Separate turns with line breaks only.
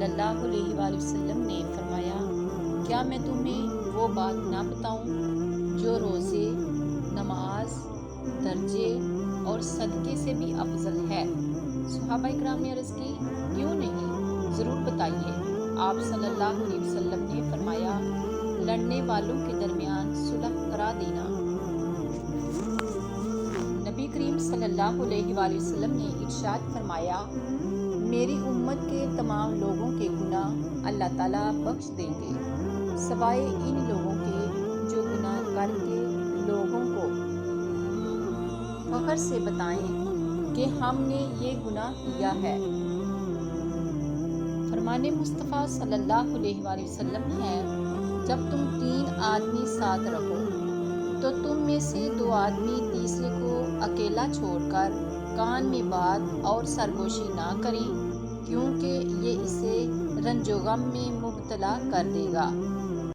صلی اللہ علیہ وآلہ وسلم نے فرمایا، کیا میں تمہیں وہ بات نہ بتاؤں جو روزے، نماز، درجے اور صدقے سے بھی افضل ہے؟ صحابہ کرام نے عرض کی، کیوں نہیں، ضرور بتائیے۔ آپ صلی اللہ علیہ وسلم نے فرمایا، لڑنے والوں کے درمیان صلح کرا دینا۔ نبی کریم صلی اللہ علیہ وآلہ وسلم نے ارشاد فرمایا، میری امت کے تمام لوگوں کے گناہ اللہ تعالیٰ بخش دیں گے، سوائے ان لوگوں کے جو گناہ کر کے لوگوں کو فخر سے بتائیں کہ ہم نے یہ گناہ کیا ہے۔ فرمان مصطفیٰ صلی اللہ علیہ وآلہ وسلم ہے، جب تم 3 آدمی ساتھ رہو تو تم میں سے 2 آدمی تیسرے کو اکیلا چھوڑ کر کان میں بات اور سرگوشی نہ کریں، کیونکہ یہ اسے رنج و غم میں مبتلا کر دے گا۔